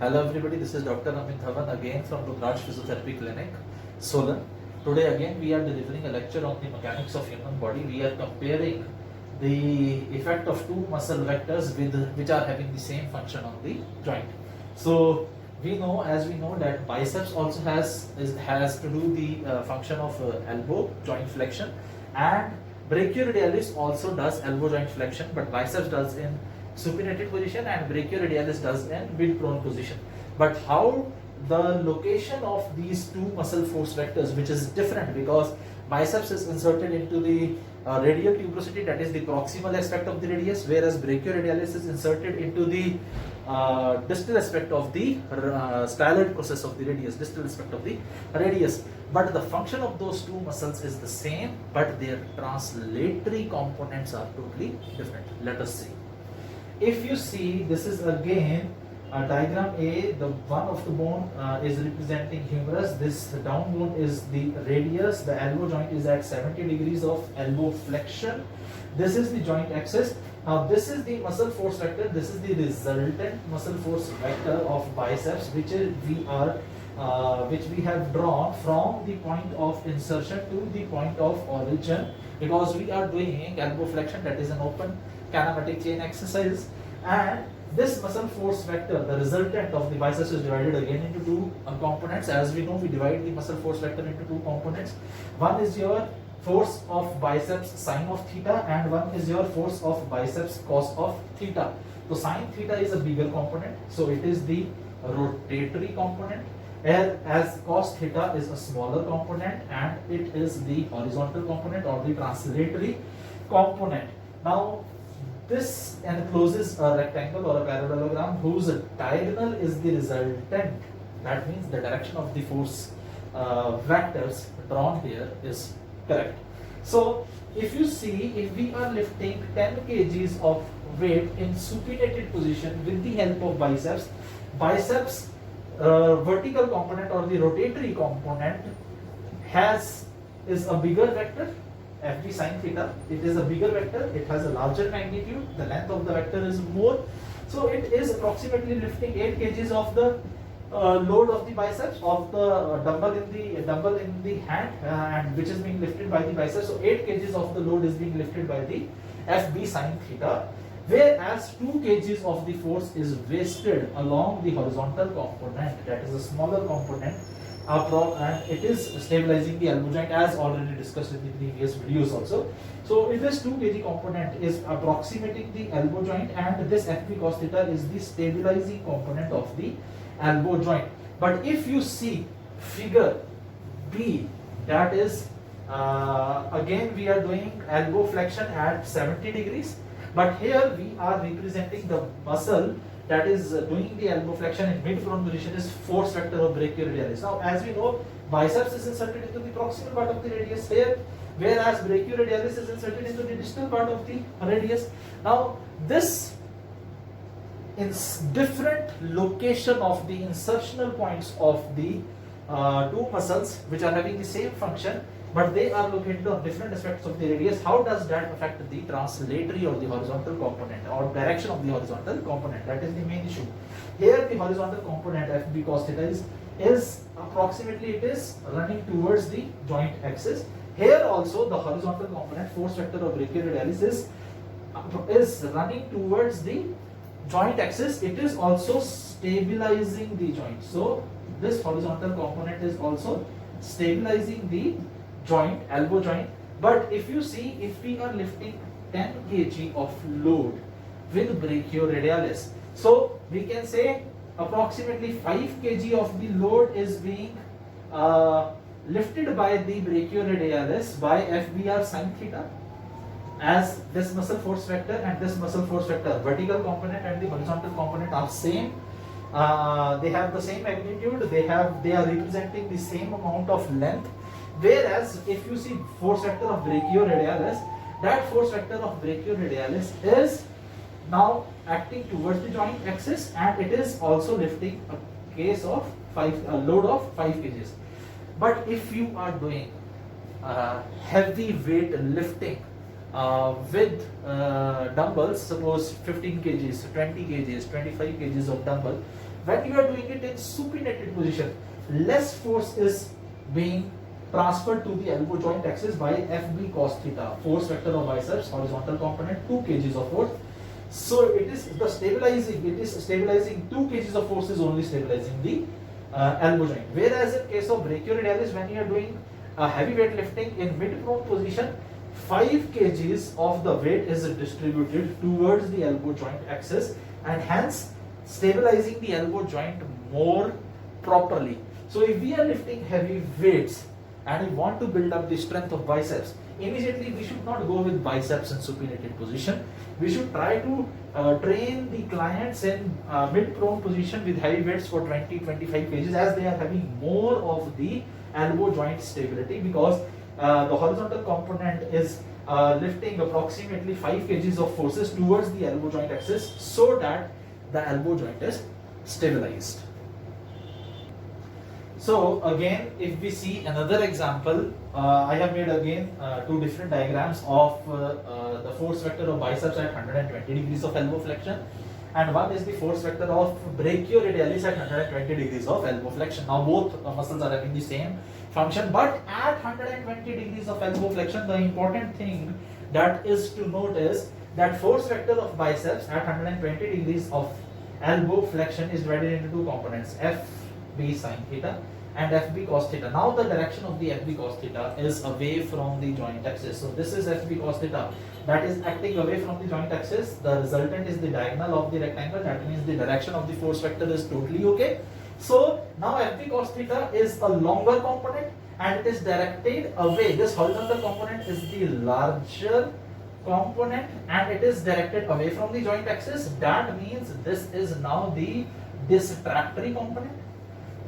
Hello everybody, this is Dr. Amit Dhawan again from Rudraj Physiotherapy Clinic, Solan. Today again we are delivering a lecture on the mechanics of human body. We are comparing the effect of two muscle vectors which are having the same function on the joint. So we know that biceps also has to do the function of elbow joint flexion, and brachioradialis also does elbow joint flexion, but biceps does in supinated position and brachioradialis does in mid prone position. But how the location of these two muscle force vectors, which is different because biceps is inserted into the radial tuberosity, that is the proximal aspect of the radius, whereas brachioradialis is inserted into the distal aspect of the styloid process of the radius, distal aspect of the radius. But the function of those two muscles is the same, but their translatory components are totally different. Let us see. If you see, this is again diagram A. The one of the bone is representing humerus. This down bone is the radius. The elbow joint is at 70 degrees of elbow flexion. This is the joint axis. Now this is the muscle force vector. This is the resultant muscle force vector of biceps, which we have drawn from the point of insertion to the point of origin, because we are doing elbow flexion, that is an open kinematic chain exercise, and this muscle force vector, the resultant of the biceps, is divided again into two components. As we know, we divide the muscle force vector into two components. One is your force of biceps sine of theta, and one is your force of biceps cos of theta. So sine theta is a bigger component, so it is the rotatory component, as cos theta is a smaller component and it is the horizontal component or the translatory component. Now this encloses a rectangle or a parallelogram whose diagonal is the resultant. That means the direction of the force vectors drawn here is correct. So if you see, if we are lifting 10 kgs of weight in supinated position with the help of biceps, vertical component or the rotatory component is a bigger vector, Fb sin theta. It is a bigger vector, it has a larger magnitude, the length of the vector is more. So it is approximately lifting 8 kgs of the load of the biceps, of the dumbbell in the hand, and which is being lifted by the biceps. So 8 kgs of the load is being lifted by the Fb sin theta, whereas 2 kgs of the force is wasted along the horizontal component, that is a smaller component, and it is stabilizing the elbow joint, as already discussed in the previous videos also. So this 2 kg component is approximating the elbow joint, and this Fb cos theta is the stabilizing component of the elbow joint. But if you see figure B, that is again we are doing elbow flexion at 70 degrees, but here we are representing the muscle that is doing the elbow flexion in mid prone position is force vector of brachioradialis. Now as we know, biceps is inserted into the proximal part of the radius here, whereas brachioradialis is inserted into the distal part of the radius. Now this in different location of the insertional points of the two muscles which are having the same function, but they are located on different aspects of the radius. How does that affect the translatory or the horizontal component or direction of the horizontal component? That is the main issue. Here the horizontal component Fb cos theta is approximately, it is running towards the joint axis. Here also the horizontal component force vector of brachioradialis is running towards the joint axis. It is also stabilizing the joint. So this horizontal component is also stabilizing the joint, elbow joint. But if you see, if we are lifting 10 kg of load with brachioradialis, so we can say approximately 5 kg of the load is being lifted by the brachioradialis by FBR sin theta, as this muscle force vector and this muscle force vector, vertical component and the horizontal component are same. They have the same magnitude, they are representing the same amount of length. Whereas if you see force vector of brachioradialis, that force vector of brachioradialis is now acting towards the joint axis, and it is also lifting a load of 5 kgs. But if you are doing heavy weight lifting with dumbbells, suppose 15 kgs, 20 kgs, 25 kgs of dumbbell, When you are doing it in supinated position, less force is being transferred to the elbow joint axis by FB cos theta, force vector of biceps, horizontal component, 2 kgs of force. So it is stabilizing 2 kgs of force is only stabilizing the elbow joint. Whereas in case of brachioradialis, when you are doing heavy weight lifting in mid-prone position, 5 kgs of the weight is distributed towards the elbow joint axis and hence stabilizing the elbow joint more properly. So if we are lifting heavy weights and we want to build up the strength of biceps, immediately we should not go with biceps in supinated position. We should try to train the clients in mid-prone position with heavy weights for 20-25 kgs, as they are having more of the elbow joint stability, because the horizontal component is lifting approximately 5 kgs of forces towards the elbow joint axis, so that the elbow joint is stabilized. So again, if we see another example, I have made again 2 different diagrams of the force vector of biceps at 120 degrees of elbow flexion, and one is the force vector of brachioradialis at 120 degrees of elbow flexion. Now both muscles are having the same function, but at 120 degrees of elbow flexion, the important thing that is to note is that force vector of biceps at 120 degrees of elbow flexion is divided into 2 components, FB sin theta and FB cos theta. Now the direction of the FB cos theta is away from the joint axis. So this is FB cos theta, that is acting away from the joint axis. The resultant is the diagonal of the rectangle. That means the direction of the force vector is totally okay. So now FB cos theta is a longer component and it is directed away. This horizontal component is the larger component and it is directed away from the joint axis. That means this is now the distractory component.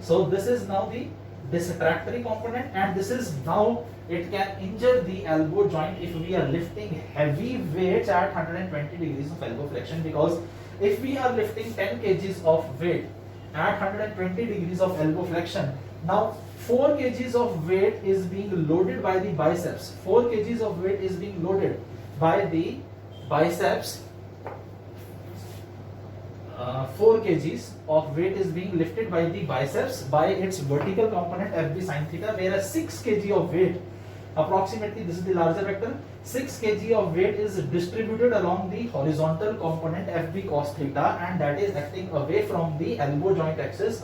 So this is now the distractory component, and this is now, it can injure the elbow joint if we are lifting heavy weights at 120 degrees of elbow flexion, because if we are lifting 10 kgs of weight at 120 degrees of elbow flexion, now 4 kgs of weight is being loaded by the biceps. 4 kgs of weight is being loaded by the biceps. 4 kgs of weight is being lifted by the biceps by its vertical component FB sin theta, whereas 6 kg of weight, approximately, this is the larger vector, 6 kg of weight is distributed along the horizontal component FB cos theta, and that is acting away from the elbow joint axis,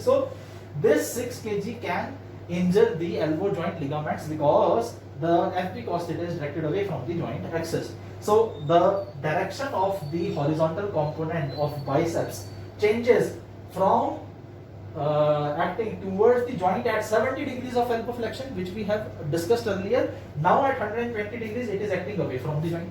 So this 6 kg can injure the elbow joint ligaments because the FB cos theta is directed away from the joint axis. So the direction of the horizontal component of biceps changes from acting towards the joint at 70 degrees of elbow flexion, which we have discussed earlier. Now at 120 degrees it is acting away from the joint,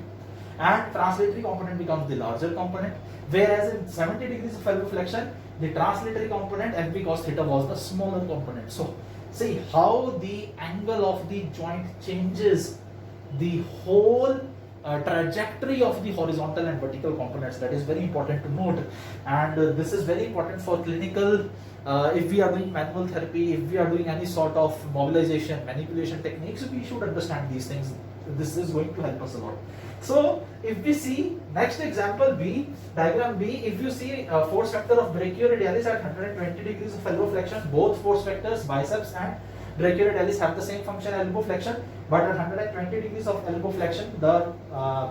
and translatory component becomes the larger component, whereas in 70 degrees of elbow flexion the translatory component FB cos theta was the smaller component. So see how the angle of the joint changes the whole trajectory of the horizontal and vertical components. That is very important to note, and this is very important for clinical, if we are doing manual therapy, if we are doing any sort of mobilization, manipulation techniques, we should understand these things. This is going to help us a lot. So if we see next example B, diagram B, if you see force vector of brachioradialis at 120 degrees of elbow flexion, both force vectors, biceps and brachioradialis, have the same function, elbow flexion, but at 120 degrees of elbow flexion, the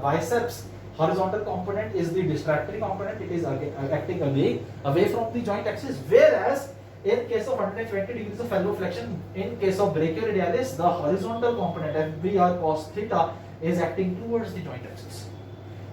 biceps horizontal component is the distractory component. It is acting away from the joint axis, whereas in case of 120 degrees of elbow flexion, in case of brachioradialis, the horizontal component FBR cos theta is acting towards the joint axis.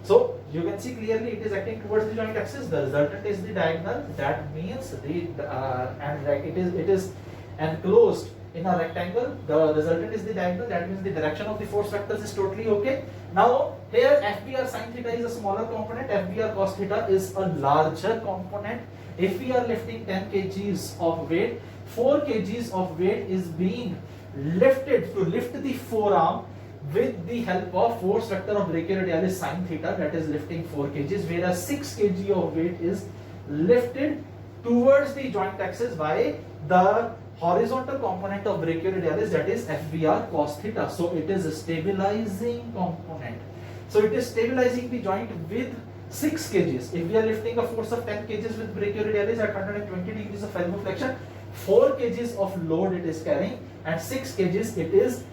So you can see clearly it is acting towards the joint axis. The resultant is the diagonal. That means it is enclosed in a rectangle. The resultant is the diagonal. That means the direction of the force vectors is totally okay. Now here FBR sin theta is a smaller component, FBR cos theta is a larger component. If we are lifting 10 kgs of weight, 4 kgs of weight is being lifted to lift the forearm with the help of force vector of brachioradialis sin theta, that is lifting 4 kgs, whereas 6 kg of weight is lifted towards the joint axis by the horizontal component of brachioradialis, that is FBR cos theta. So it is a stabilizing component. So it is stabilizing the joint with 6 kgs. If we are lifting a force of 10 kgs with brachioradialis at 120 degrees of elbow flexion, 4 kgs of load it is carrying, and 6 kgs it is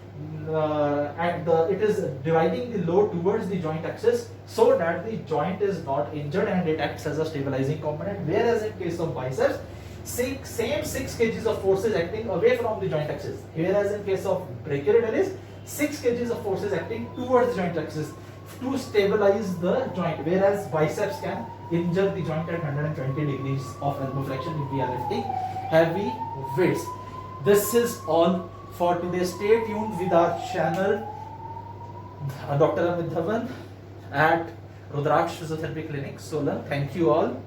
it is dividing the load towards the joint axis so that the joint is not injured and it acts as a stabilizing component. Whereas in case of biceps, same 6 kgs of force is acting away from the joint axis. Whereas in case of brachioradialis, 6 kgs of force is acting towards the joint axis to stabilize the joint. Whereas biceps can injure the joint at 120 degrees of elbow flexion if we are lifting heavy weights. This is all for today. Stay tuned with our channel, Dr. Amit Dhawan at Rudraksh Physiotherapy Clinic, Solan. Thank you all.